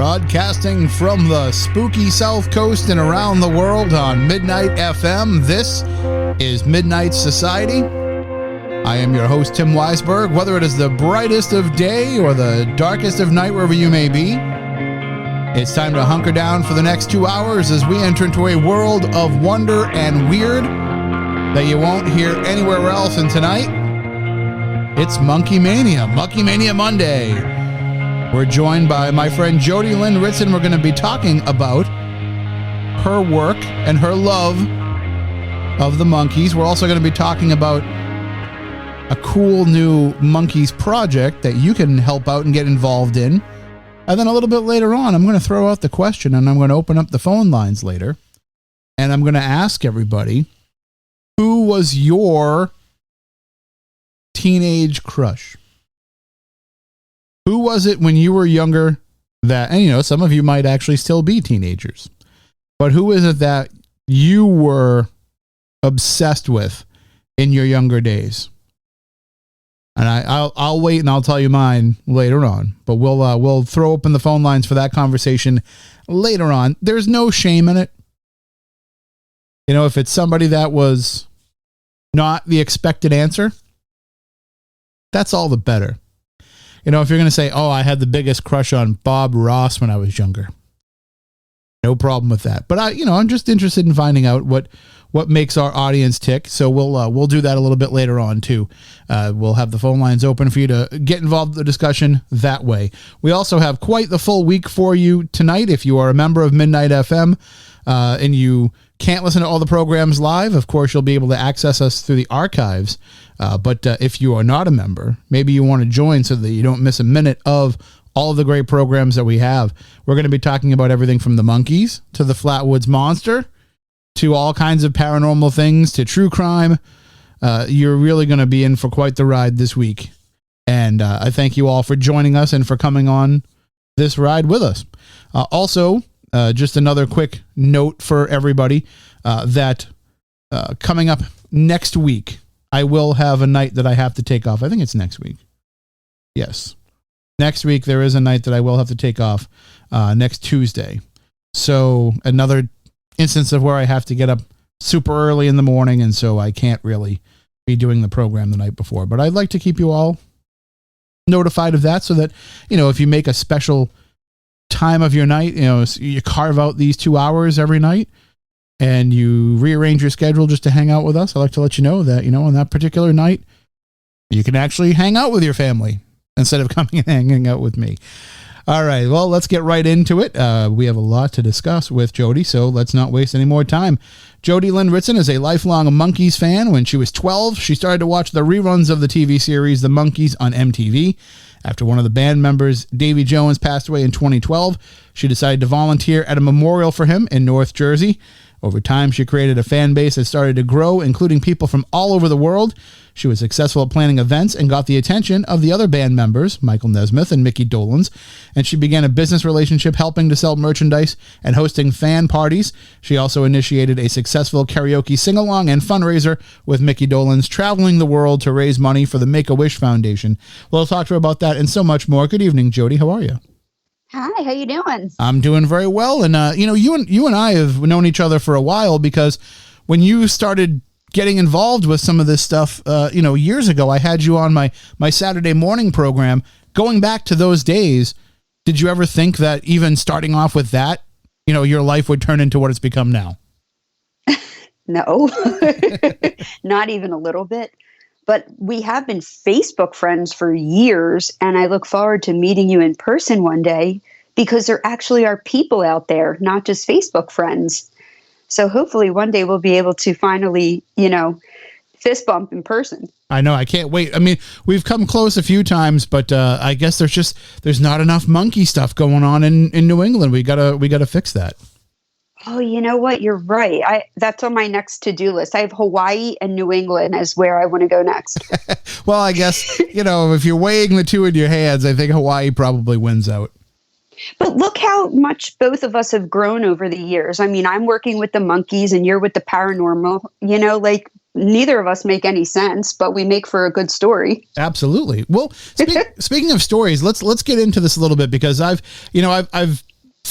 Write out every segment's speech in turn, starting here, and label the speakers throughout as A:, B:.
A: Broadcasting from the spooky South Coast and around the world on Midnight FM, this is Midnight Society. I am your host, Tim Weisberg. Whether it is the brightest of day or the darkest of night, wherever you may be, it's time to hunker down for the next 2 hours as we enter into a world of wonder and weird that you won't hear anywhere else. And tonight, it's Monkey Mania Monday. We're joined by my friend Jodi Lyn Ritzen. We're going to be talking about her work and her love of the Monkees. We're also going to be talking about a cool new Monkees project that you can help out and get involved in. And then a little bit later on, I'm going to throw out the question and I'm going to open up the phone lines later. And I'm going to ask everybody, who was your teenage crush? Who was it when you were younger that, and you know, some of you might actually still be teenagers, but who is it that you were obsessed with in your younger days? And I'll wait and I'll tell you mine later on, but we'll throw open the phone lines for that conversation later on. There's no shame in it. You know, if it's somebody that was not the expected answer, that's all the better. You know, if you're going to say, oh, I had the biggest crush on Bob Ross when I was younger, no problem with that. But I'm just interested in finding out what makes our audience tick. So we'll do that a little bit later on too. We'll have the phone lines open for you to get involved in the discussion that way. We also have quite the full week for you tonight. If you are a member of Midnight FM and you can't listen to all the programs live, of course, you'll be able to access us through the archives. But if you are not a member, maybe you want to join so that you don't miss a minute of all of the great programs that we have. We're going to be talking about everything from the Monkees to the Flatwoods Monster to all kinds of paranormal things to true crime. You're really going to be in for quite the ride this week. And I thank you all for joining us and for coming on this ride with us. Also, just another quick note for everybody that coming up next week, I will have a night that I have to take off. I think it's next week. Yes. Next week, there is a night that I will have to take off next Tuesday. So another instance of where I have to get up super early in the morning, and so I can't really be doing the program the night before. But I'd like to keep you all notified of that so that, you know, if you make a special time of your night, you know, you carve out these 2 hours every night, and you rearrange your schedule just to hang out with us, I'd like to let you know that, you know, on that particular night, you can actually hang out with your family instead of coming and hanging out with me. All right, well, let's get right into it. We have a lot to discuss with Jodi, so let's not waste any more time. Jodi Lyn Ritzen is a lifelong Monkees fan. When she was 12, she started to watch the reruns of the TV series The Monkees on MTV. After one of the band members, Davy Jones, passed away in 2012, she decided to volunteer at a memorial for him in North Jersey. Over time, she created a fan base that started to grow, including people from all over the world. She was successful at planning events and got the attention of the other band members, Michael Nesmith and Mickey Dolenz, and she began a business relationship helping to sell merchandise and hosting fan parties. She also initiated a successful karaoke sing-along and fundraiser with Mickey Dolenz, traveling the world to raise money for the Make-A-Wish Foundation. We'll talk to her about that and so much more. Good evening, Jodi. How are you?
B: Hi, how you doing?
A: I'm doing very well. And, you and I have known each other for a while because when you started getting involved with some of this stuff, years ago, I had you on my Saturday morning program. Going back to those days, did you ever think that even starting off with that, you know, your life would turn into what it's become now?
B: No, not even a little bit. But we have been Facebook friends for years, and I look forward to meeting you in person one day because there actually are people out there, not just Facebook friends. So hopefully one day we'll be able to finally, fist bump in person.
A: I know. I can't wait. I mean, we've come close a few times, but I guess there's not enough monkey stuff going on in New England. We gotta fix that.
B: Oh, you know what? You're right. That's on my next to-do list. I have Hawaii and New England as where I want to go next.
A: Well, I guess, if you're weighing the two in your hands, I think Hawaii probably wins out.
B: But look how much both of us have grown over the years. I mean, I'm working with the Monkees and you're with the paranormal, neither of us make any sense, but we make for a good story.
A: Absolutely. Well, speaking of stories, let's get into this a little bit because I've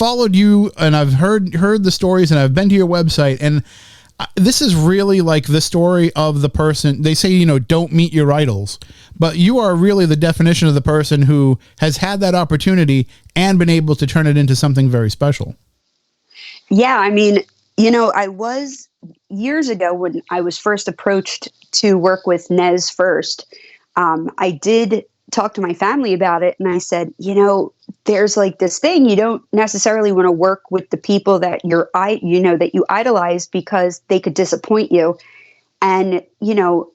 A: followed you and I've heard the stories and I've been to your website, and this is really like the story of the person. They say, don't meet your idols, but you are really the definition of the person who has had that opportunity and been able to turn it into something very special.
B: Yeah. I mean, I was years ago when I was first approached to work with Nez first. I did talk to my family about it, and I said, there's like this thing, you don't necessarily want to work with the people that that you idolize, because they could disappoint you. And,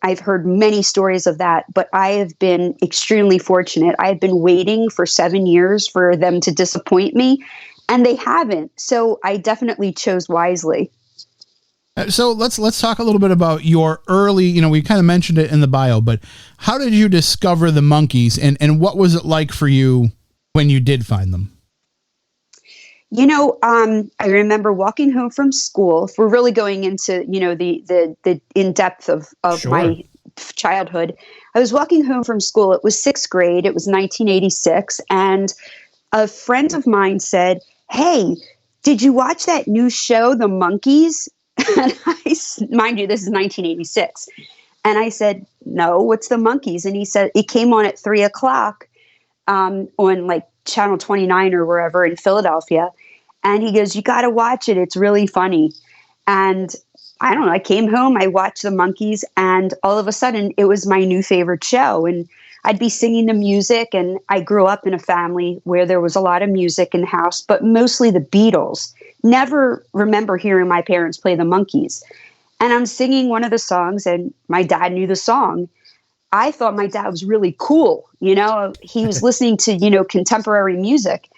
B: I've heard many stories of that, but I have been extremely fortunate. I've been waiting for 7 years for them to disappoint me, and they haven't. So I definitely chose wisely.
A: So let's talk a little bit about your early, we kind of mentioned it in the bio, but how did you discover the Monkees, and what was it like for you when you did find them?
B: I remember walking home from school. If we're really going into, the in-depth of Sure. my childhood. I was walking home from school. It was 6th grade. It was 1986. And a friend of mine said, "Hey, did you watch that new show, The Monkees?" And mind you, this is 1986. And I said, "No, what's the Monkees?" And he said, it came on at 3:00 on like Channel 29 or wherever in Philadelphia. And he goes, "You got to watch it. It's really funny." And I don't know, I came home, I watched the Monkees, and all of a sudden it was my new favorite show. And I'd be singing the music, and I grew up in a family where there was a lot of music in the house, but mostly the Beatles. Never remember hearing my parents play the Monkees. And I'm singing one of the songs, and my dad knew the song. I thought my dad was really cool. He was listening to, contemporary music.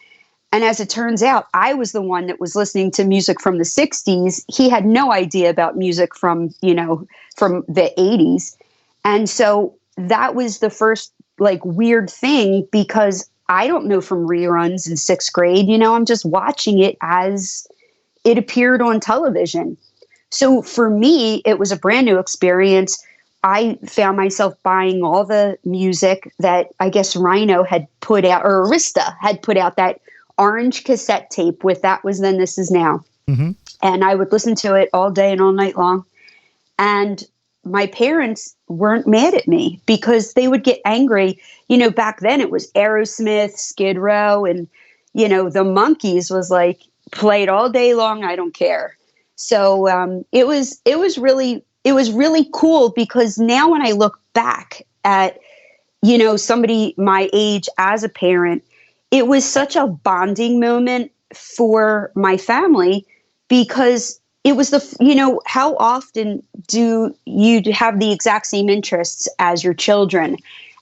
B: And as it turns out, I was the one that was listening to music from the 60s. He had no idea about music from the 80s. And so that was the first like weird thing, because I don't know from reruns in 6th grade. I'm just watching it as it appeared on television. So for me, it was a brand new experience. I found myself buying all the music that I guess Rhino had put out, or Arista had put out, that orange cassette tape with That Was Then, This Is Now. Mm-hmm. And I would listen to it all day and all night long. And my parents weren't mad at me, because they would get angry. Back then it was Aerosmith, Skid Row, and, the Monkees was like, played all day long. I don't care. So it was really cool, because now when I look back at, somebody my age as a parent, it was such a bonding moment for my family, because it was how often do you have the exact same interests as your children?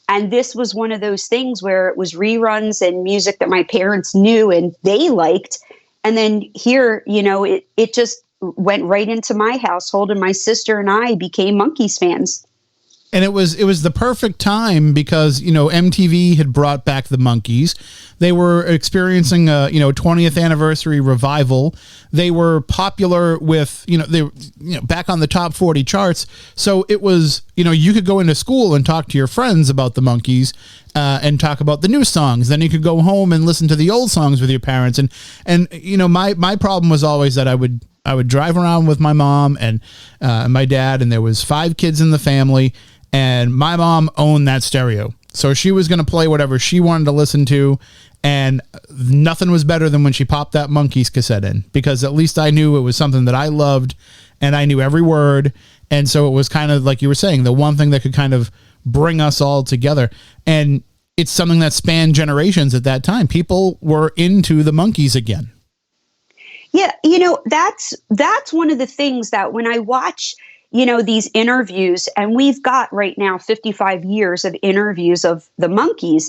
B: And this was one of those things where it was reruns and music that my parents knew and they liked. And then here, it just went right into my household, and my sister and I became Monkees fans.
A: And it was the perfect time, because, MTV had brought back the Monkees. They were experiencing a, 20th anniversary revival. They were popular with, they were, back on the top 40 charts. So it was, you could go into school and talk to your friends about the Monkees, and talk about the new songs. Then you could go home and listen to the old songs with your parents. And my problem was always that I would drive around with my mom and my dad, and there was 5 kids in the family. And my mom owned that stereo. So she was going to play whatever she wanted to listen to. And nothing was better than when she popped that Monkees cassette in, because at least I knew it was something that I loved and I knew every word. And so it was kind of like you were saying, the one thing that could kind of bring us all together. And it's something that spanned generations at that time. People were into the Monkees again.
B: Yeah. That's one of the things that when I watch these interviews, and we've got right now 55 years of interviews of the Monkees.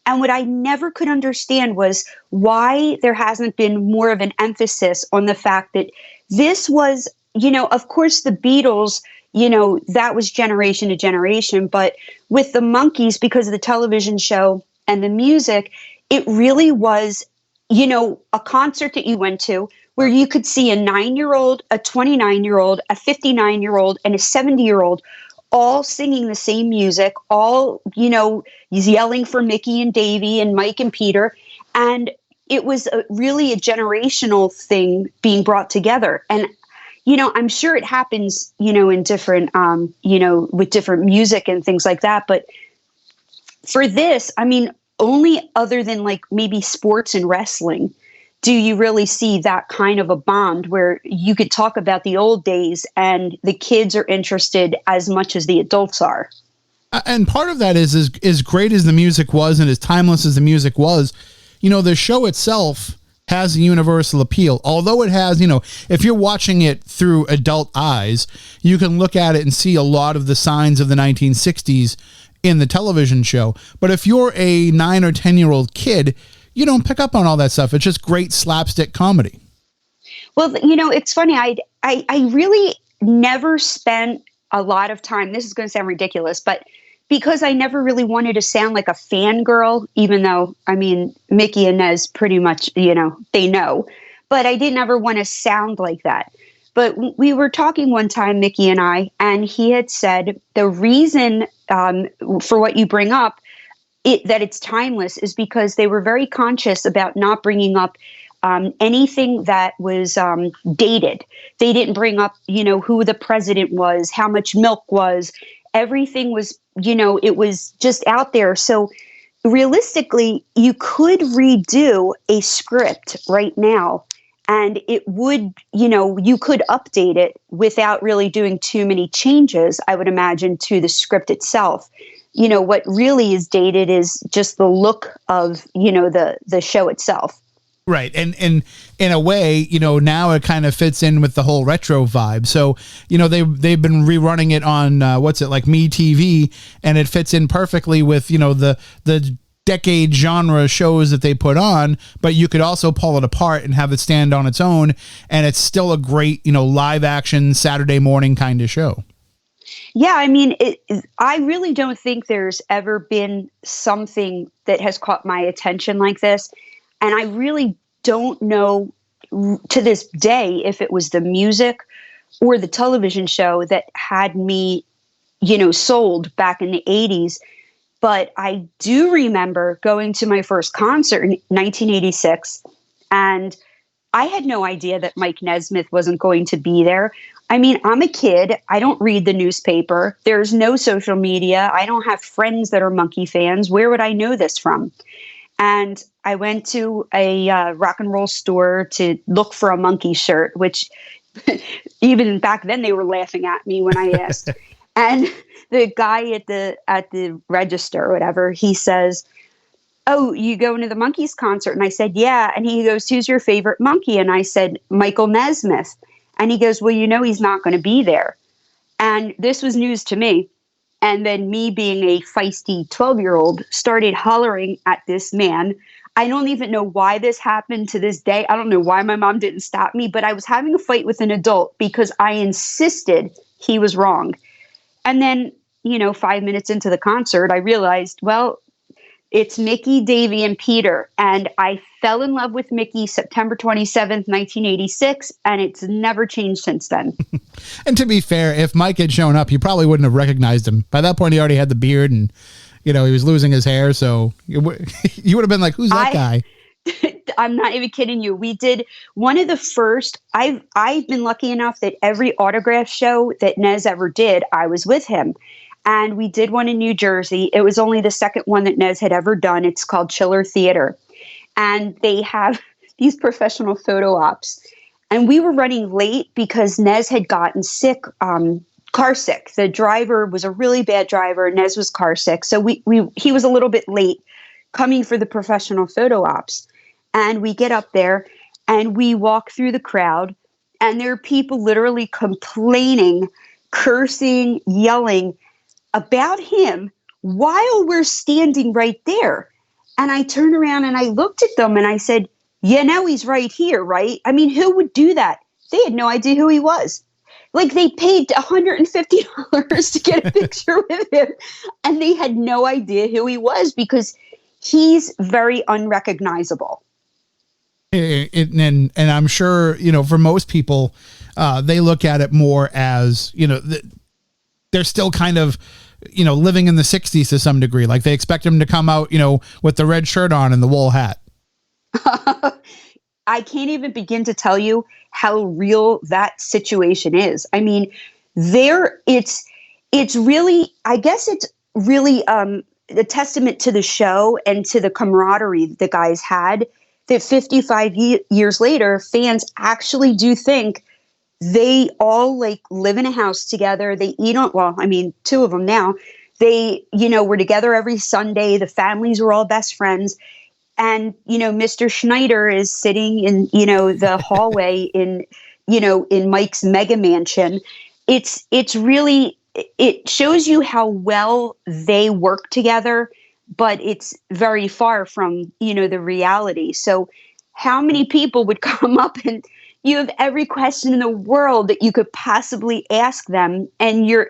B: And what I never could understand was why there hasn't been more of an emphasis on the fact that this was, of course, the Beatles, that was generation to generation. But with the Monkees, because of the television show and the music, it really was, a concert that you went to, where you could see a 9-year-old, a 29-year-old, a 59-year-old, and a 70-year-old all singing the same music, all, yelling for Mickey and Davy and Mike and Peter. And it was really a generational thing being brought together. And, I'm sure it happens, in different, with different music and things like that. But for this, I mean, only other than like maybe sports and wrestling, do you really see that kind of a bond where you could talk about the old days and the kids are interested as much as the adults are.
A: And part of that is as great as the music was and as timeless as the music was, the show itself has a universal appeal. Although it has, if you're watching it through adult eyes, you can look at it and see a lot of the signs of the 1960s in the television show. But if you're a 9 or 10-year-old kid, you don't pick up on all that stuff. It's just great slapstick comedy.
B: Well, it's funny. I really never spent a lot of time. This is going to sound ridiculous, but because I never really wanted to sound like a fangirl, even though, I mean, Mickey and Nez pretty much, they know, but I didn't ever want to sound like that. But we were talking one time, Mickey and I, and he had said the reason for what you bring up, that it's timeless, is because they were very conscious about not bringing up anything that was dated. They didn't bring up, who the president was, how much milk was. Everything was, it was just out there. So realistically, you could redo a script right now and it would, you could update it without really doing too many changes, I would imagine, to the script itself. What really is dated is just the look of, the show itself.
A: Right. And in a way, now it kind of fits in with the whole retro vibe. So, they've been rerunning it on, like Me TV, and it fits in perfectly with, the decade genre shows that they put on, but you could also pull it apart and have it stand on its own. And it's still a great, live action Saturday morning kind of show.
B: Yeah, I mean, I really don't think there's ever been something that has caught my attention like this. And I really don't know to this day if it was the music or the television show that had me, sold back in the 80s. But I do remember going to my first concert in 1986, and I had no idea that Mike Nesmith wasn't going to be there. I mean, I'm a kid. I don't read the newspaper. There's no social media. I don't have friends that are Monkee fans. Where would I know this from? And I went to a rock and roll store to look for a Monkee shirt, which even back then they were laughing at me when I asked. And the guy at the register or whatever, he says, "Oh, you going to the Monkees concert?" And I said, "Yeah." And he goes, "Who's your favorite Monkee?" And I said, "Michael Nesmith." And he goes, "Well, he's not going to be there." And this was news to me. And then me, being a feisty 12-year-old, started hollering at this man. I don't even know why this happened to this day. I don't know why my mom didn't stop me, but I was having a fight with an adult because I insisted he was wrong. And then, 5 minutes into the concert, I realized, well, it's Mickey, Davy, and Peter. And I fell in love with Mickey September 27th, 1986, and it's never changed since then.
A: And to be fair, if Mike had shown up, you probably wouldn't have recognized him. By that point, he already had the beard and, he was losing his hair. So you would have been like, who's that guy?
B: I'm not even kidding you. We did one of the first. I've been lucky enough that every autograph show that Nez ever did, I was with him. And we did one in New Jersey. It was only the second one that Nez had ever done. It's called Chiller Theater. And they have these professional photo ops. And we were running late because Nez had gotten sick, car sick. The driver was a really bad driver. Nez was car sick. So he was a little bit late coming for the professional photo ops. And we get up there and we walk through the crowd. And there are people literally complaining, cursing, yelling about him while we're standing right there. And I turned around and I looked at them and I said, he's right here, right? I mean, who would do that? They had no idea who he was. Like, they paid $150 to get a picture with him, and they had no idea who he was because he's very unrecognizable.
A: And I'm sure, for most people, they look at it more as, they're still kind of, living in the 60s to some degree. Like, they expect him to come out, with the red shirt on and the wool hat.
B: I can't even begin to tell you how real that situation is. I mean, it's really, I guess it's really a testament to the show and to the camaraderie the guys had, that 55 years later, fans actually do think they all like live in a house together. They eat on, well, I mean, two of them now. They, were together every Sunday. The families were all best friends. And, Mr. Schneider is sitting in, the hallway in Mike's mega mansion. It's really, it shows you how well they work together, but it's very far from, the reality. So how many people would come up and you have every question in the world that you could possibly ask them. And you're,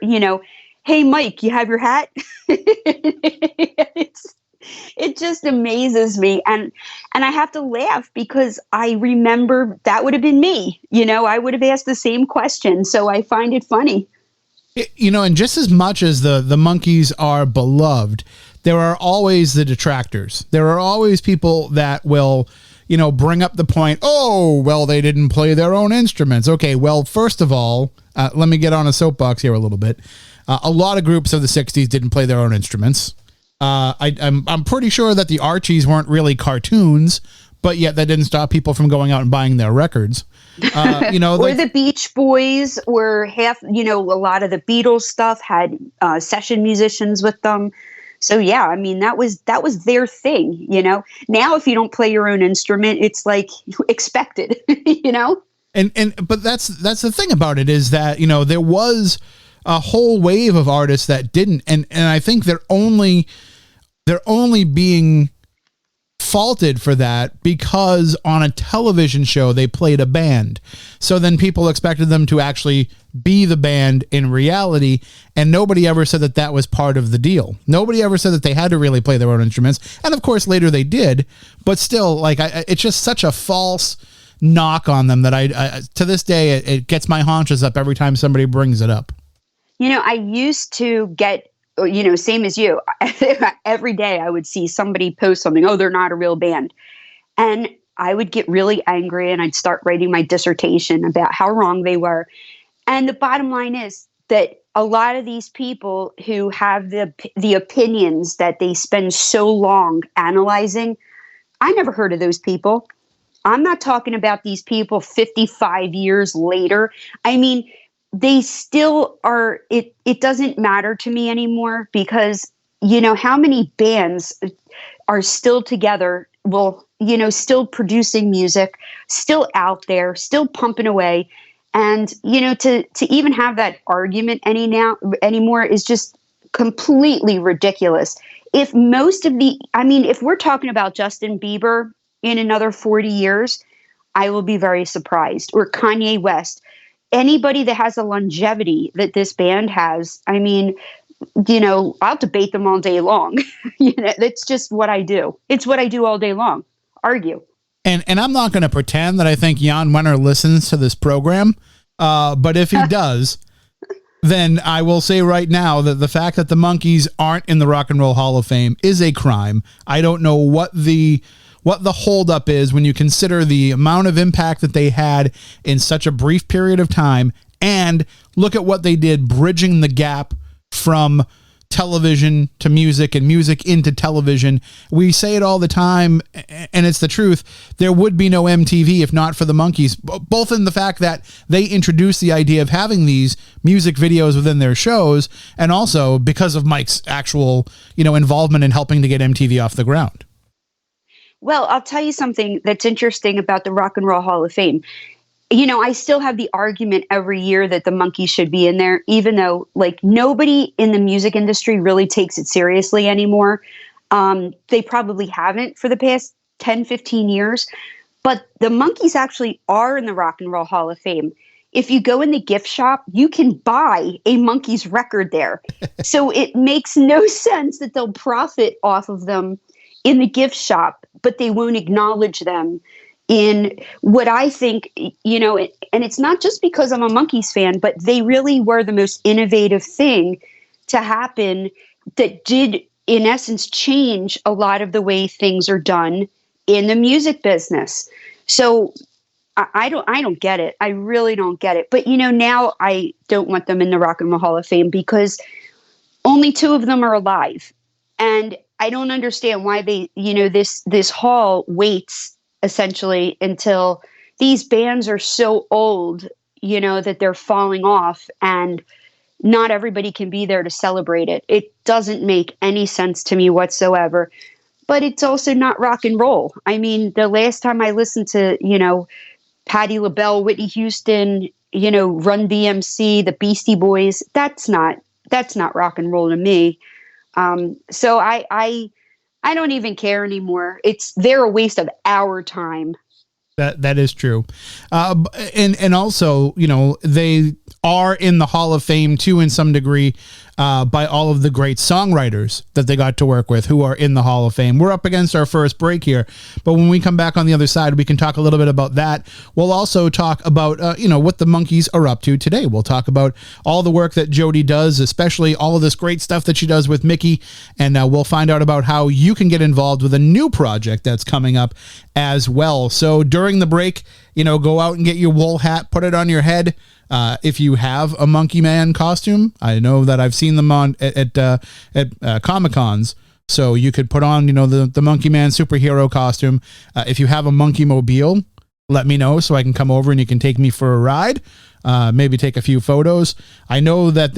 B: hey, Mike, you have your hat? It just amazes me. And I have to laugh because I remember that would have been me. I would have asked the same question. So I find it funny.
A: And just as much as the Monkees are beloved, there are always the detractors. There are always people that will, bring up the point, oh, well, they didn't play their own instruments. Okay, well, first of all, let me get on a soapbox here a little bit. A lot of groups of the 60s didn't play their own instruments. I'm pretty sure that the Archies weren't really cartoons, but yet that didn't stop people from going out and buying their records.
B: Or the Beach Boys, or a lot of the Beatles stuff had session musicians with them. So yeah, I mean that was their thing. Now if you don't play your own instrument, it's like expected.
A: But that's the thing about it, is that there was a whole wave of artists that didn't, and I think they're only being faulted for that because on a television show they played a band. So then people expected them to actually be the band in reality, and nobody ever said that was part of the deal. Nobody ever said that they had to really play their own instruments. And of course later they did, but still, it's just such a false knock on them that I to this day it gets my haunches up every time somebody brings it up.
B: I used to get, same as you, every day I would see somebody post something, oh, they're not a real band. And I would get really angry and I'd start writing my dissertation about how wrong they were. And the bottom line is that a lot of these people who have the opinions that they spend so long analyzing, I never heard of those people. I'm not talking about these people 55 years later. I mean, they still are, it doesn't matter to me anymore because, how many bands are still together, still producing music, still out there, still pumping away. And, to even have that argument anymore is just completely ridiculous. If if we're talking about Justin Bieber in another 40 years, I will be very surprised. Or Kanye West. Anybody that has a longevity that this band has, I mean, I'll debate them all day long. That's just what I do. It's what I do all day long. Argue.
A: And I'm not going to pretend that I think Jan Wenner listens to this program. But if he does, then I will say right now that the fact that the Monkees aren't in the Rock and Roll Hall of Fame is a crime. I don't know what the holdup is when you consider the amount of impact that they had in such a brief period of time, and look at what they did bridging the gap from television to music and music into television. We say it all the time, and it's the truth. There would be no MTV if not for the Monkees, both in the fact that they introduced the idea of having these music videos within their shows, and also because of Mike's actual, involvement in helping to get MTV off the ground.
B: Well, I'll tell you something that's interesting about the Rock and Roll Hall of Fame. I still have the argument every year that the Monkees should be in there, even though nobody in the music industry really takes it seriously anymore. They probably haven't for the past 10, 15 years, but the Monkees actually are in the Rock and Roll Hall of Fame. If you go in the gift shop, you can buy a Monkees record there. So it makes no sense that they'll profit off of them in the gift shop, but they won't acknowledge them in what I think, and it's not just because I'm a Monkees fan, but they really were the most innovative thing to happen that did, in essence, change a lot of the way things are done in the music business. So I don't get it. I really don't get it. But now I don't want them in the Rock and Roll Hall of Fame because only two of them are alive. And I don't understand why this hall waits essentially until these bands are so old, that they're falling off, and not everybody can be there to celebrate it. It doesn't make any sense to me whatsoever. But it's also not rock and roll. I mean, the last time I listened to, Patti LaBelle, Whitney Houston, Run DMC, the Beastie Boys, that's not rock and roll to me. So I don't even care anymore. They're a waste of our time.
A: That is true. And also, they are in the Hall of Fame too, in some degree, by all of the great songwriters that they got to work with who are in the Hall of Fame. We're up against our first break here, but when we come back on the other side, we can talk a little bit about that. We'll also talk about, what the Monkees are up to today. We'll talk about all the work that Jodi does, especially all of this great stuff that she does with Mickey. And we'll find out about how you can get involved with a new project that's coming up as well. So during the break, go out and get your wool hat, put it on your head. If you have a Monkey Man costume, I know that I've seen them on at Comic Cons. So you could put on, the Monkey Man superhero costume. If you have a Monkey Mobile, let me know so I can come over and you can take me for a ride. Maybe take a few photos. I know that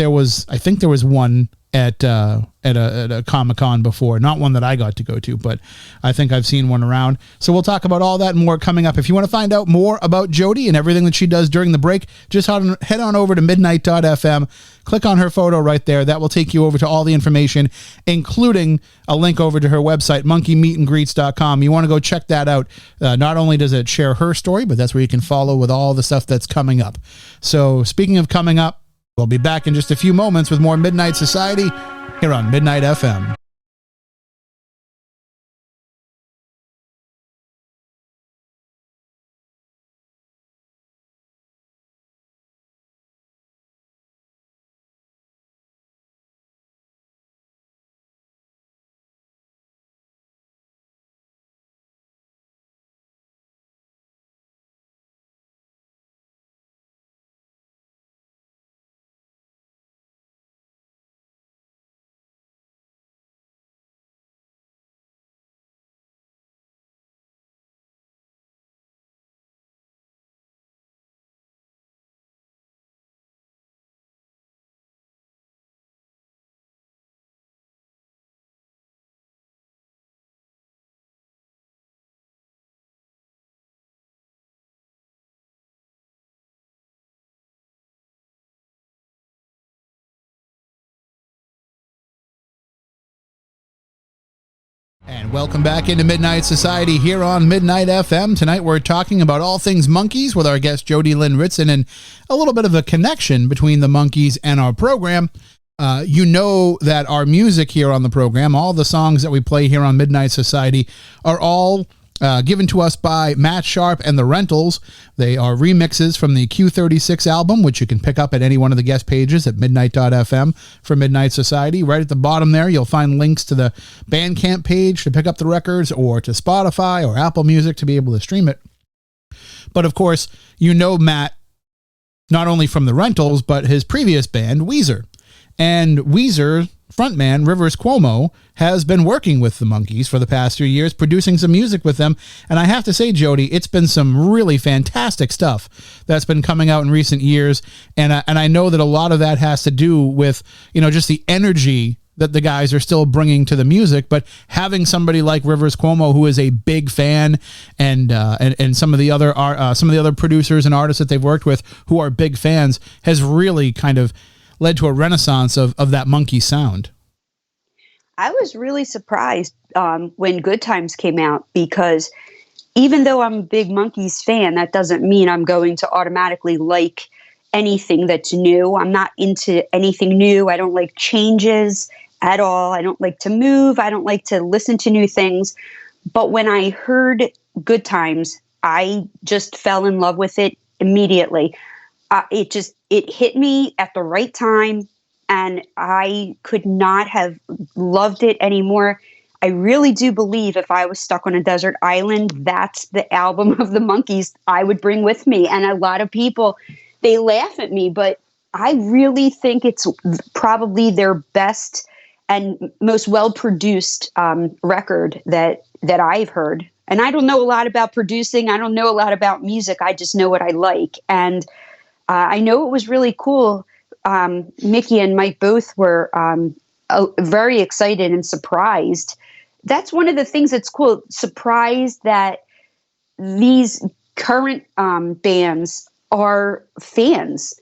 A: I think there was one at a Comic-Con before, not one that I got to go to, but I think I've seen one around. So we'll talk about all that and more coming up. If you want to find out more about Jodi and everything that she does during the break, just head on over to midnight.fm, click on her photo right there. That will take you over to all the information, including a link over to her website, monkeymeetandgreets.com. You want to go check that out. Not only does it share her story, but that's where you can follow with all the stuff that's coming up. So speaking of coming up, we'll be back in just a few moments with more Midnight Society here on Midnight FM. And welcome back into Midnight Society here on Midnight FM. Tonight we're talking about all things Monkees with our guest Jodi Lyn Ritzen, and a little bit of a connection between the Monkees and our program. You know that our music here on the program, all the songs that we play here on Midnight Society, are all given to us by Matt Sharp and the Rentals. They are remixes from the Q36 album, which you can pick up at any one of the guest pages at midnight.fm for Midnight Society. Right at the bottom there, you'll find links to the Bandcamp page to pick up the records, or to Spotify or Apple Music to be able to stream it. But of course, Matt, not only from the Rentals, but his previous band, Weezer. And Weezer frontman Rivers Cuomo has been working with the Monkees for the past 3 years, producing some music with them. And I have to say, Jodi, it's been some really fantastic stuff that's been coming out in recent years. And I know that a lot of that has to do with, just the energy that the guys are still bringing to the music, but having somebody like Rivers Cuomo, who is a big fan, and some of the other producers and artists that they've worked with who are big fans, has really kind of led to a renaissance of that Monkee sound.
B: I was really surprised when Good Times came out, because even though I'm a big Monkees fan, that doesn't mean I'm going to automatically like anything that's new. I'm not into anything new. I don't like changes at all. I don't like to move. I don't like to listen to new things. But when I heard Good Times, I just fell in love with it immediately. It hit me at the right time, and I could not have loved it anymore. I really do believe if I was stuck on a desert island, that's the album of the Monkees I would bring with me. And a lot of people, they laugh at me, but I really think it's probably their best and most well-produced record that I've heard. And I don't know a lot about producing. I don't know a lot about music. I just know what I like. And I know it was really cool. Mickey and Mike both were very excited and surprised. That's one of the things that's cool. Surprised that these current bands are fans.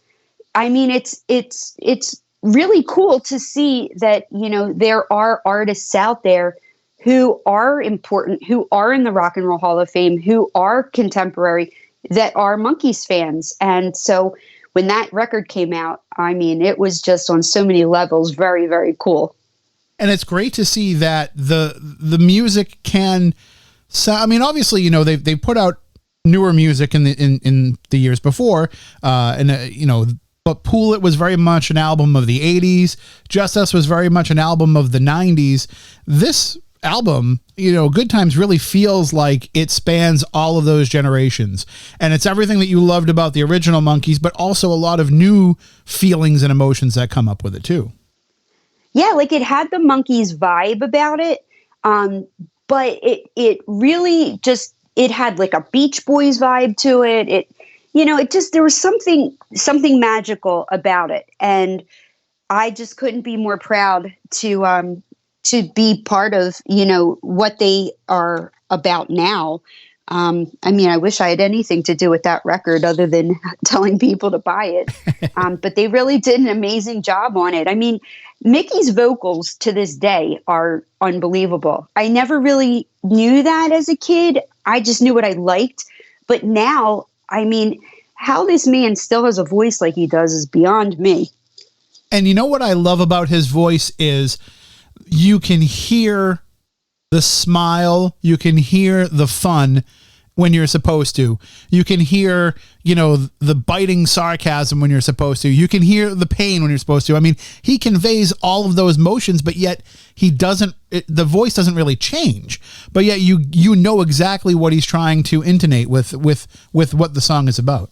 B: I mean, it's really cool to see that, you know, there are artists out there who are important, who are in the Rock and Roll Hall of Fame, who are contemporary, that are Monkees fans. And so when that record came out, I mean, it was just on so many levels very, very cool.
A: And it's great to see that the music can I mean, obviously, you know, they put out newer music in the years before, you know, but Pool It was very much an album of the 80s. Just Us was very much an album of the 90s. This album, you know, Good Times really feels like it spans all of those generations. And it's everything that you loved about the original Monkees, but also a lot of new feelings and emotions that come up with it too.
B: Yeah, like it had the Monkees vibe about it. But it really just, it had like a Beach Boys vibe to it. It, you know, it just, there was something magical about it. And I just couldn't be more proud to be part of, you know, what they are about now. I mean, I wish I had anything to do with that record other than telling people to buy it. But they really did an amazing job on it. I mean, Mickey's vocals to this day are unbelievable. I never really knew that as a kid. I just knew what I liked. But now, I mean, how this man still has a voice like he does is beyond me.
A: And you know what I love about his voice is you can hear the smile, you can hear the fun when you're supposed to. You can hear, you know, the biting sarcasm when you're supposed to. You can hear the pain when you're supposed to. I mean, he conveys all of those emotions, but yet he doesn't, the voice doesn't really change. But yet you know exactly what he's trying to intonate with what the song is about.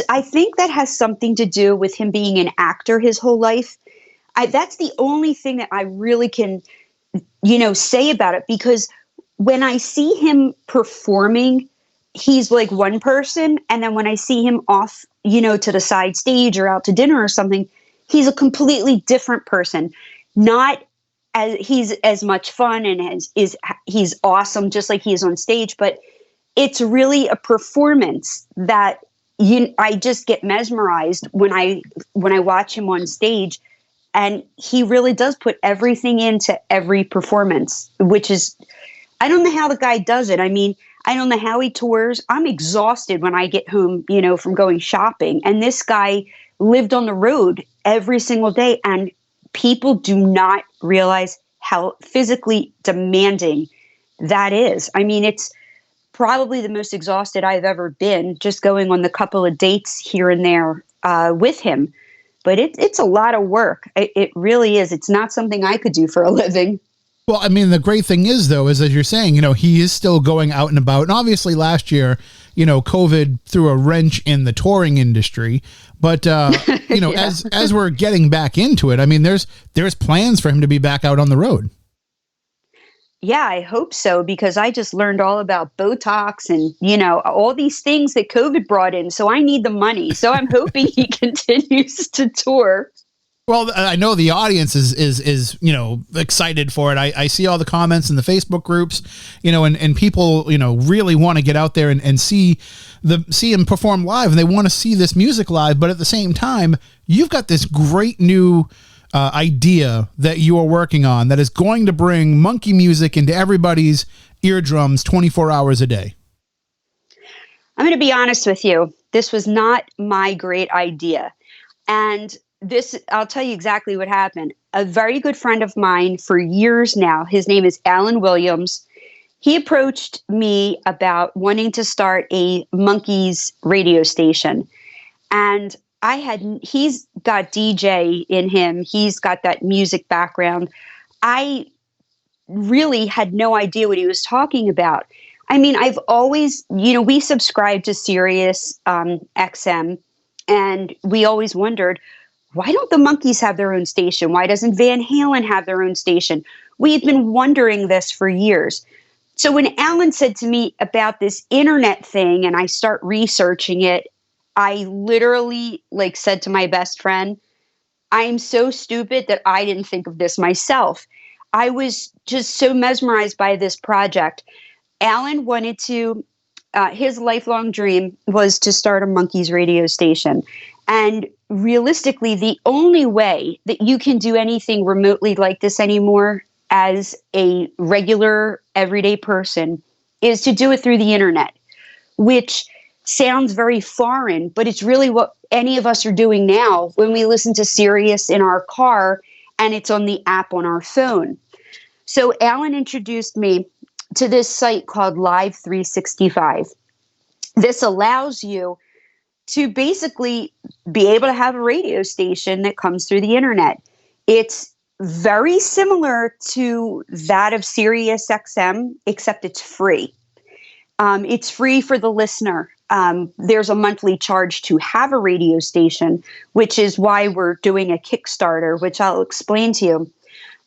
B: I think that has something to do with him being an actor his whole life. That's the only thing that I really can, you know, say about it, because when I see him performing, he's like one person. And then when I see him off, you know, to the side stage or out to dinner or something, he's a completely different person. Not as he's as much fun and he's awesome, just like he is on stage, but it's really a performance that I just get mesmerized when I watch him on stage. And he really does put everything into every performance, which is, I don't know how the guy does it. I mean, I don't know how he tours. I'm exhausted when I get home, you know, from going shopping. And this guy lived on the road every single day. And people do not realize how physically demanding that is. I mean, it's probably the most exhausted I've ever been just going on the couple of dates here and there with him. But it's a lot of work. It really is. It's not something I could do for a living.
A: Well, I mean, the great thing is, though, is as you're saying, you know, he is still going out and about. And obviously last year, you know, COVID threw a wrench in the touring industry. But, you know,
B: Yeah.
A: as we're getting back into it, I mean, there's plans for him to be back out on the road.
B: Yeah, I hope so, because I just learned all about Botox and, you know, all these things that COVID brought in. So I need the money. So I'm hoping he continues to tour.
A: Well, I know the audience is, you know, excited for it. I see all the comments in the Facebook groups, you know, and people, you know, really want to get out there and see him perform live, and they want to see this music live. But at the same time, you've got this great new idea that you are working on that is going to bring Monkee music into everybody's eardrums 24 hours a day.
B: I'm going to be honest with you. This was not my great idea. And I'll tell you exactly what happened. A very good friend of mine for years now, his name is Alan Williams. He approached me about wanting to start a Monkees radio station. And he's got DJ in him. He's got that music background. I really had no idea what he was talking about. I mean, I've always, we subscribed to Sirius XM, and we always wondered, why don't the Monkees have their own station? Why doesn't Van Halen have their own station? We've been wondering this for years. So when Alan said to me about this internet thing and I start researching it, I literally said to my best friend, I'm so stupid that I didn't think of this myself. I was just so mesmerized by this project. Alan wanted to, his lifelong dream was to start a Monkees radio station. And realistically, the only way that you can do anything remotely like this anymore as a regular, everyday person is to do it through the internet, which sounds very foreign, but it's really what any of us are doing now when we listen to Sirius in our car and it's on the app on our phone. So Alan introduced me to this site called Live 365. This allows you to basically be able to have a radio station that comes through the internet. It's very similar to that of Sirius XM, except it's free. It's free for the listener. There's a monthly charge to have a radio station, which is why we're doing a Kickstarter, which I'll explain to you.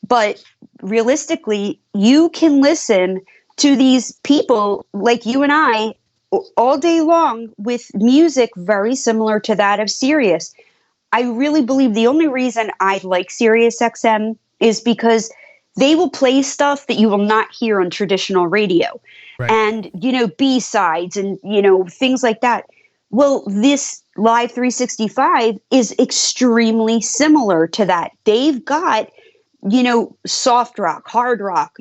B: But realistically, you can listen to these people like you and I all day long with music very similar to that of Sirius. I really believe the only reason I like Sirius XM is because they will play stuff that you will not hear on traditional radio. Right. And, B-sides and, things like that. Well, this Live 365 is extremely similar to that. They've got, soft rock, hard rock,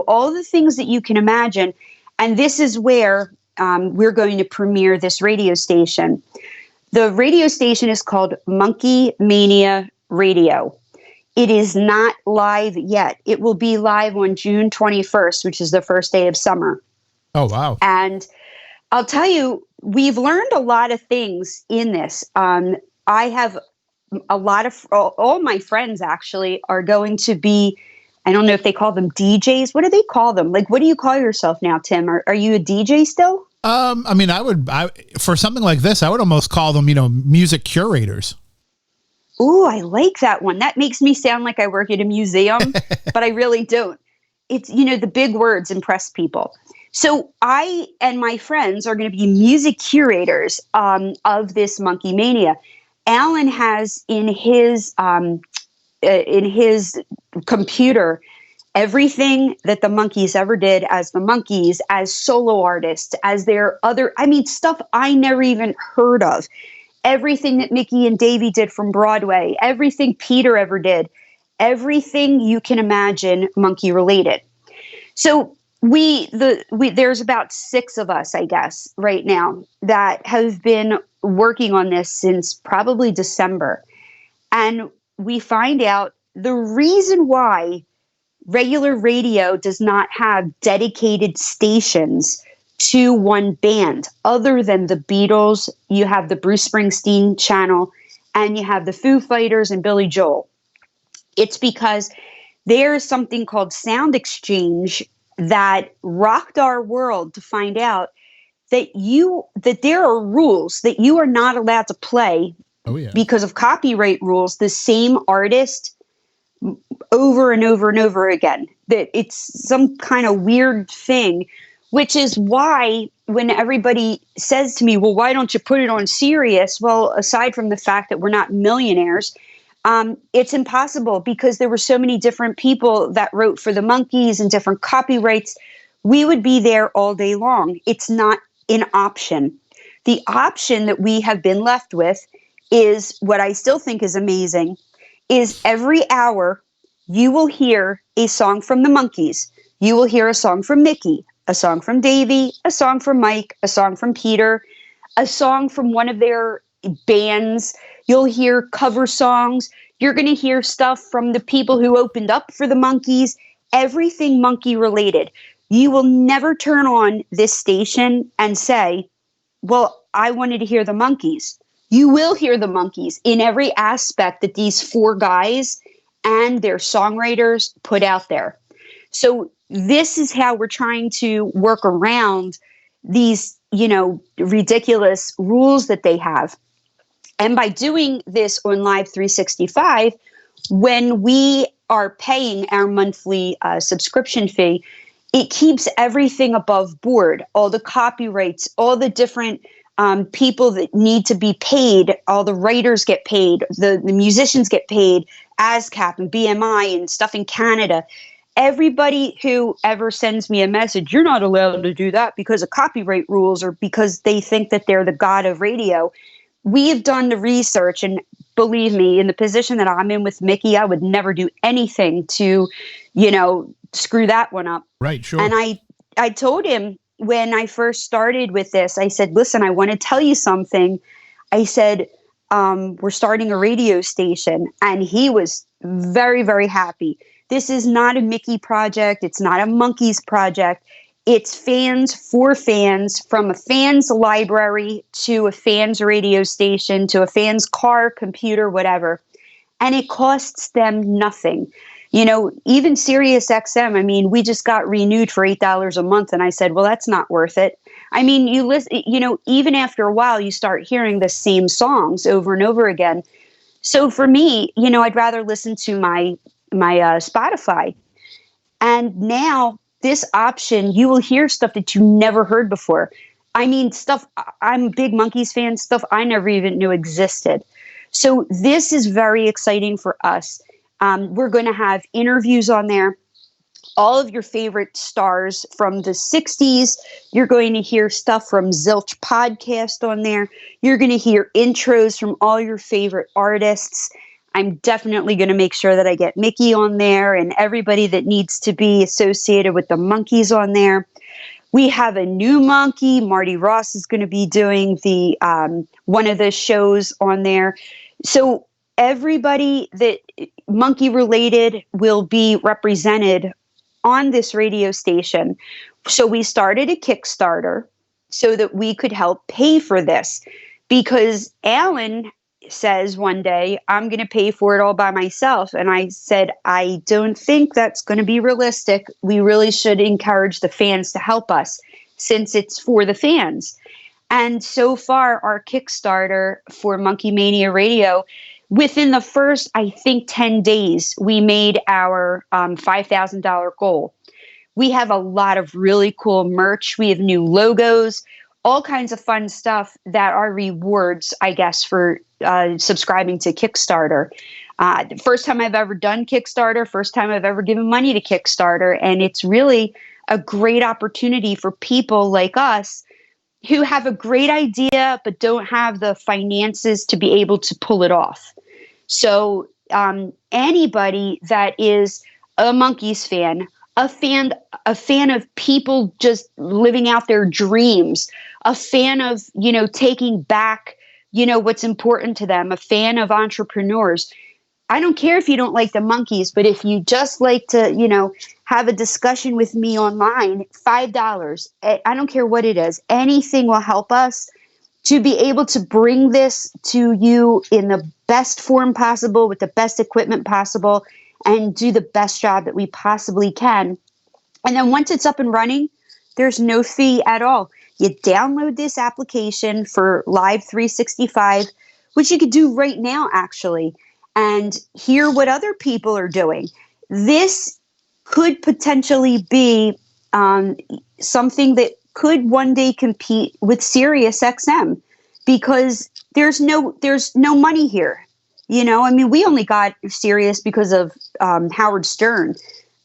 B: all the things that you can imagine. And this is where we're going to premiere this radio station. The radio station is called Monkey Mania Radio. It is not live yet. It will be live on June 21st, which is the first day of summer.
A: Oh, wow.
B: And I'll tell you, we've learned a lot of things in this. I have a lot of, all my friends actually are going to be, I don't know if they call them DJs. What do they call them? What do you call yourself now, Tim? Are you a DJ still?
A: I mean, for something like this, I would almost call them, music curators.
B: Ooh, I like that one. That makes me sound like I work at a museum, but I really don't. It's, the big words impress people. So I and my friends are going to be music curators of this Monkey Mania. Alan has in his computer everything that the Monkees ever did as the Monkees, as solo artists, as their other, stuff I never even heard of. Everything that Mickey and Davey did from Broadway, everything Peter ever did, everything you can imagine Monkee related. So there's about 6 of us, I guess, right now that have been working on this since probably December. And we find out the reason why regular radio does not have dedicated stations to one band. Other than the Beatles, you have the Bruce Springsteen channel, and you have the Foo Fighters and Billy Joel. It's because there is something called Sound Exchange that rocked our world to find out that there are rules that you are not allowed to play because of copyright rules, the same artist over and over and over again. That it's some kind of weird thing, which is why when everybody says to me, well, why don't you put it on Sirius? Well, aside from the fact that we're not millionaires, it's impossible because there were so many different people that wrote for the Monkees and different copyrights. We would be there all day long. It's not an option. The option that we have been left with is what I still think is amazing, is every hour you will hear a song from the Monkees. You will hear a song from Mickey, a song from Davey, a song from Mike, a song from Peter, a song from one of their bands. You'll hear cover songs. You're going to hear stuff from the people who opened up for the Monkees, everything Monkee related. You will never turn on this station and say, well, I wanted to hear the Monkees. You will hear the Monkees in every aspect that these 4 guys and their songwriters put out there. So this is how we're trying to work around these, ridiculous rules that they have. And by doing this on Live 365, when we are paying our monthly subscription fee, it keeps everything above board, all the copyrights, all the different people that need to be paid, all the writers get paid, the musicians get paid, ASCAP and BMI and stuff in Canada. Everybody who ever sends me a message, you're not allowed to do that because of copyright rules or because they think that they're the god of radio. We have done the research, and believe me, in the position that I'm in with Mickey, I would never do anything to, screw that one up.
A: Right, sure.
B: And I told him when I first started with this, I said, listen, I want to tell you something. I said, we're starting a radio station. And he was very, very happy. This is not a Mickey project. It's not a Monkees project. It's fans for fans, from a fan's library to a fan's radio station to a fan's car, computer, whatever. And it costs them nothing. Even Sirius XM, I mean, we just got renewed for $8 a month. And I said, well, that's not worth it. I mean, you listen, even after a while, you start hearing the same songs over and over again. So for me, I'd rather listen to my Spotify. And now this option, you will hear stuff that you never heard before. I mean, stuff, I'm a big Monkees fan, stuff I never even knew existed. So this is very exciting for us. We're going to have interviews on there. All of your favorite stars from the 60s. You're going to hear stuff from Zilch Podcast on there. You're going to hear intros from all your favorite artists. I'm definitely going to make sure that I get Mickey on there and everybody that needs to be associated with the Monkees on there. We have a new Monkee. Marty Ross is going to be doing the one of the shows on there. So everybody that Monkee related will be represented on this radio station. So we started a Kickstarter so that we could help pay for this, because Alan says one day, I'm going to pay for it all by myself. And I said, I don't think that's going to be realistic. We really should encourage the fans to help us since it's for the fans. And so far, our Kickstarter for Monkey Mania Radio, within the first, I think, 10 days, we made our $5,000 goal. We have a lot of really cool merch. We have new logos, all kinds of fun stuff that are rewards, I guess, for subscribing to Kickstarter. First time I've ever done Kickstarter, first time I've ever given money to Kickstarter. And it's really a great opportunity for people like us who have a great idea but don't have the finances to be able to pull it off. So anybody that is a Monkees fan, a fan of people just living out their dreams, a fan of, taking back, what's important to them, a fan of entrepreneurs. I don't care if you don't like the Monkees, but if you just like to, have a discussion with me online, $5, I don't care what it is. Anything will help us to be able to bring this to you in the best form possible, with the best equipment possible, and do the best job that we possibly can. And then once it's up and running, there's no fee at all. You download this application for Live 365, which you could do right now, actually, and hear what other people are doing. This could potentially be something that could one day compete with Sirius XM, because there's no money here. We only got Sirius because of Howard Stern,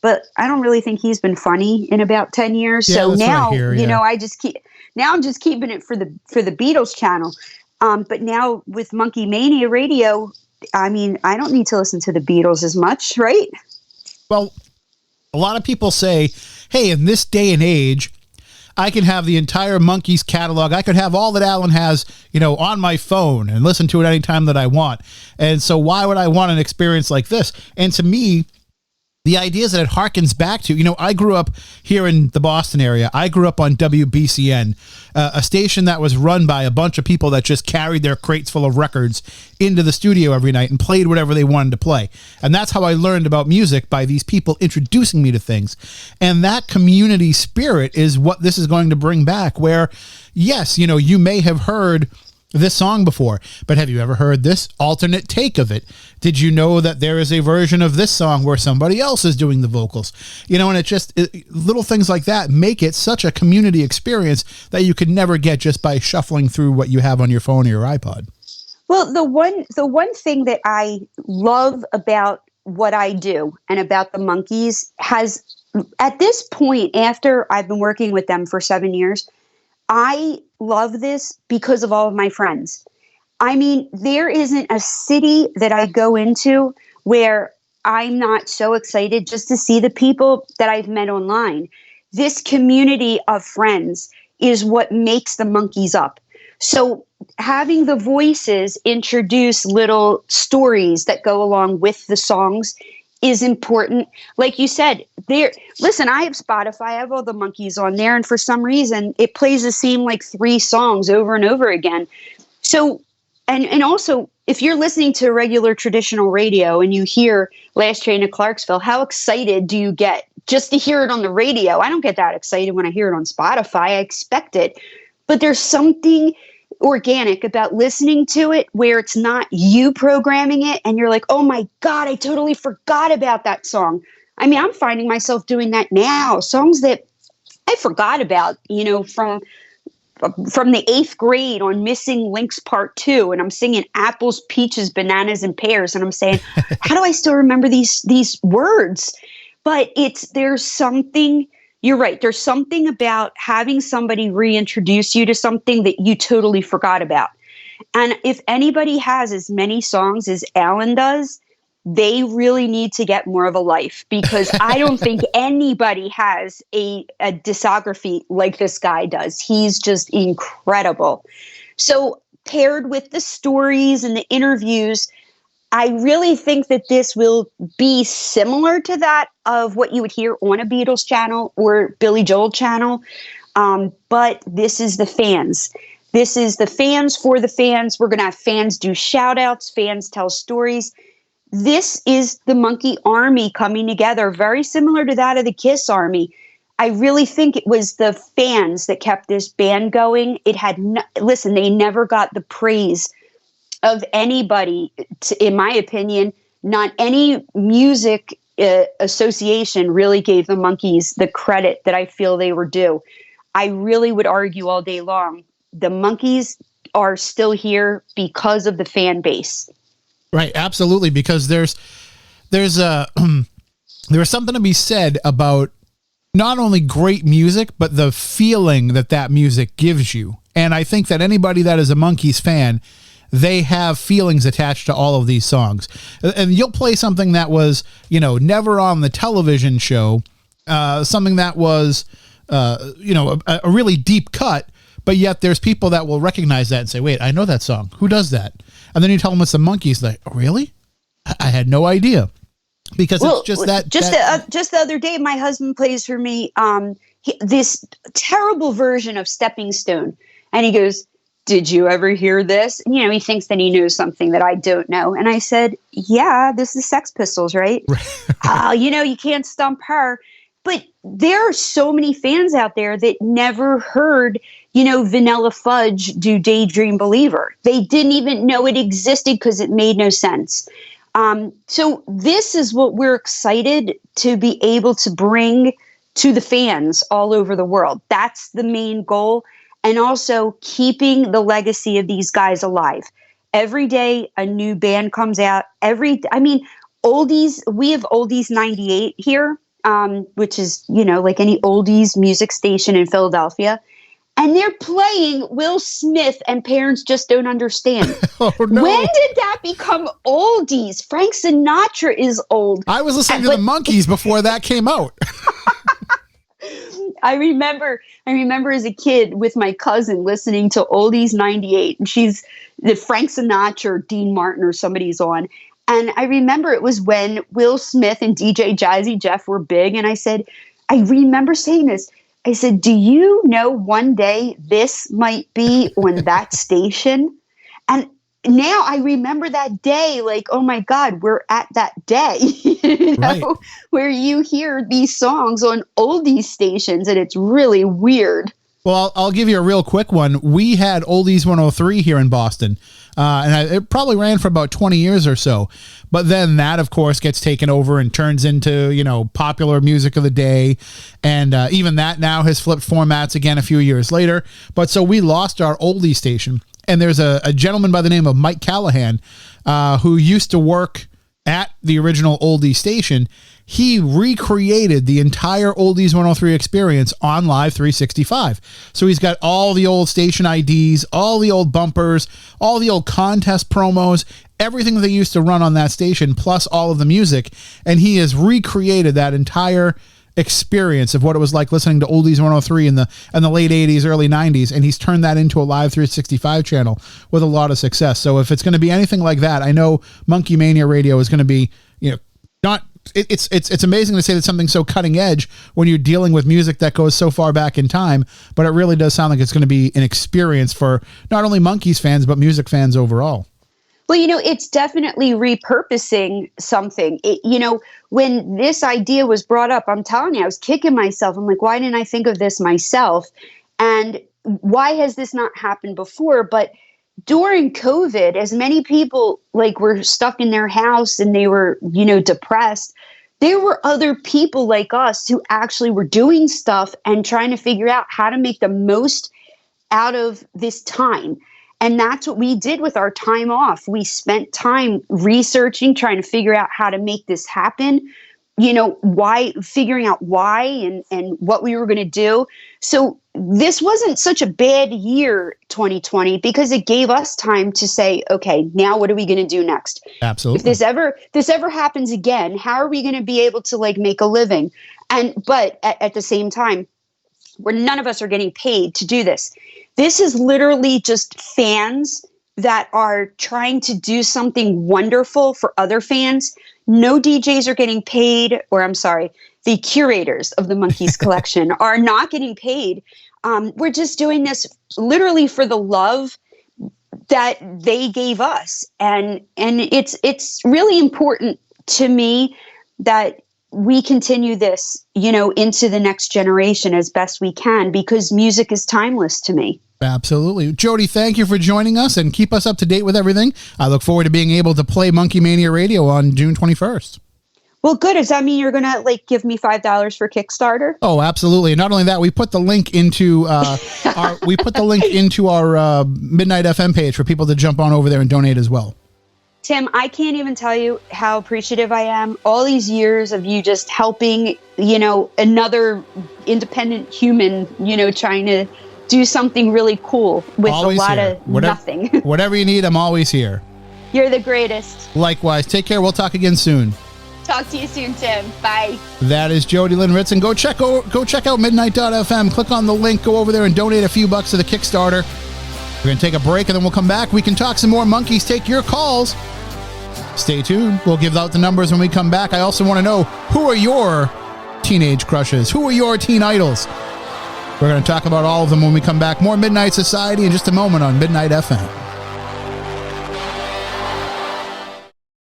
B: but I don't really think he's been funny in about 10 years.
A: Yeah,
B: so now,
A: I'm
B: just keeping it for the Beatles channel. But now with Monkey Mania Radio, I don't need to listen to the Beatles as much, right?
A: Well, a lot of people say, hey, in this day and age, I can have the entire Monkees catalog. I could have all that Alan has, on my phone and listen to it anytime that I want. And so why would I want an experience like this? And to me, the idea is that it harkens back to, I grew up here in the Boston area. I grew up on WBCN, a station that was run by a bunch of people that just carried their crates full of records into the studio every night and played whatever they wanted to play. And that's how I learned about music, by these people introducing me to things. And that community spirit is what this is going to bring back, where, yes, you may have heard this song before, but have you ever heard this alternate take of it? Did you know that there is a version of this song where somebody else is doing the vocals? And little things like that make it such a community experience that you could never get just by shuffling through what you have on your phone or your iPod.
B: Well, the one thing that I love about what I do and about the Monkees has, at this point, after I've been working with them for 7 years, I love this because of all of my friends. I mean, there isn't a city that I go into where I'm not so excited just to see the people that I've met online. This community of friends is what makes the Monkees up. So having the voices introduce little stories that go along with the songs is important. Like you said, listen, I have Spotify, I have all the Monkees on there, and for some reason it plays the same like 3 songs over and over again. So, and also, if you're listening to regular traditional radio and you hear Last Train to Clarksville, how excited do you get just to hear it on the radio? I don't get that excited when I hear it on Spotify. I expect it. But there's something organic about listening to it where it's not you programming it and you're like, oh my God, I totally forgot about that song. I mean, I'm finding myself doing that now. Songs that I forgot about, from the 8th grade on Missing Links Part 2, and I'm singing apples, peaches, bananas, and pears, and I'm saying, how do I still remember these words? But there's something. You're right. There's something about having somebody reintroduce you to something that you totally forgot about. And if anybody has as many songs as Alan does, they really need to get more of a life, because I don't think anybody has a discography like this guy does. He's just incredible. So paired with the stories and the interviews, I really think that this will be similar to that of what you would hear on a Beatles channel or Billy Joel channel. But this is the fans. This is the fans for the fans. We're going to have fans do shout outs, fans tell stories. This is the Monkee Army coming together, very similar to that of the Kiss Army. I really think it was the fans that kept this band going. Listen, they never got the praise of anybody, in my opinion. Not any music association really gave the Monkees the credit that I feel they were due. I really would argue all day long, the Monkees are still here because of the fan base.
A: Right, absolutely, because there's something to be said about not only great music, but the feeling that music gives you. And I think that anybody that is a Monkees fan, they have feelings attached to all of these songs. And you'll play something that was, never on the television show, something that was, a really deep cut, but yet there's people that will recognize that and say, wait, I know that song. Who does that? And then you tell them it's the Monkees. Like, oh, really? I had no idea. Because it's just that.
B: Just the other day, my husband plays for me this terrible version of Stepping Stone. And he goes, did you ever hear this? He thinks that he knows something that I don't know. And I said, yeah, this is Sex Pistols, right? Oh, you can't stump her. But there are so many fans out there that never heard, Vanilla Fudge do Daydream Believer. They didn't even know it existed because it made no sense. So this is what we're excited to be able to bring to the fans all over the world. That's the main goal. And also keeping the legacy of these guys alive. Every day a new band comes out. Oldies, we have Oldies 98 here, which is, like any oldies music station in Philadelphia. And they're playing Will Smith and Parents Just Don't Understand.
A: Oh, no.
B: When did that become oldies? Frank Sinatra is old.
A: I was listening to the Monkees before that came out.
B: I remember as a kid with my cousin listening to Oldies 98, and she's the Frank Sinatra or Dean Martin or somebody's on. And I remember it was when Will Smith and DJ Jazzy Jeff were big. And I remember saying this. I said, do you know one day this might be on that station? And now I remember that day, like, oh my God, we're at that day,
A: Right.
B: where you hear these songs on oldies stations, and it's really weird.
A: Well, I'll give you a real quick one. We had Oldies 103 here in Boston, and it probably ran for about 20 years or so. But then that, of course, gets taken over and turns into, popular music of the day. And even that now has flipped formats again a few years later. But so we lost our oldie station. And there's a gentleman by the name of Mike Callahan who used to work at the original oldie station. He recreated the entire Oldies 103 experience on Live 365. So he's got all the old station IDs, all the old bumpers, all the old contest promos, everything that they used to run on that station, plus all of the music. And he has recreated that entire experience of what it was like listening to Oldies 103 in the late 80s, early 90s, and he's turned that into a Live 365 channel with a lot of success. So if it's going to be anything like that, I know Monkey Mania Radio is going to be, not it's amazing to say that something so cutting edge when you're dealing with music that goes so far back in time, but it really does sound like it's going to be an experience for not only Monkees fans, but music fans overall.
B: Well, it's definitely repurposing something. When this idea was brought up, I'm telling you, I was kicking myself. I'm like, why didn't I think of this myself? And why has this not happened before? But during COVID, as many people were stuck in their house and they were, depressed, there were other people like us who actually were doing stuff and trying to figure out how to make the most out of this time. And that's what we did with our time off. We spent time researching, trying to figure out how to make this happen, figuring out why and what we were going to do. So this wasn't such a bad year, 2020, because it gave us time to say, okay, now what are we going to do next?
A: Absolutely.
B: If this ever happens again, how are we going to be able to make a living? But at the same time, where none of us are getting paid to do this. This is literally just fans that are trying to do something wonderful for other fans. No DJs are getting paid, or I'm sorry, the curators of the Monkees collection are not getting paid. We're just doing this literally for the love that they gave us. And it's really important to me that we continue this, into the next generation as best we can, because music is timeless to me.
A: Absolutely. Jodi, thank you for joining us and keep us up to date with everything. I look forward to being able to play Monkey Mania Radio on June 21st.
B: Well, good. Does that mean you're going to give me $5 for Kickstarter?
A: Oh, absolutely. Not only that, we put the link into our Midnight FM page for people to jump on over there and donate as well.
B: Tim, I can't even tell you how appreciative I am. All these years of you just helping, another independent human, trying to do something really cool with always a lot here. Of nothing.
A: Whatever you need, I'm always here.
B: You're the greatest.
A: Likewise. Take care. We'll talk again soon.
B: Talk to you soon, Tim. Bye.
A: That is Jodi Lyn Ritzen. Go check out midnight.fm. Click on the link. Go over there and donate a few bucks to the Kickstarter. We're going to take a break and then we'll come back. We can talk some more Monkees. Take your calls. Stay tuned. We'll give out the numbers when we come back. I also want to know, who are your teenage crushes? Who are your teen idols? We're going to talk about all of them when we come back. More Midnight Society in just a moment on Midnight FM.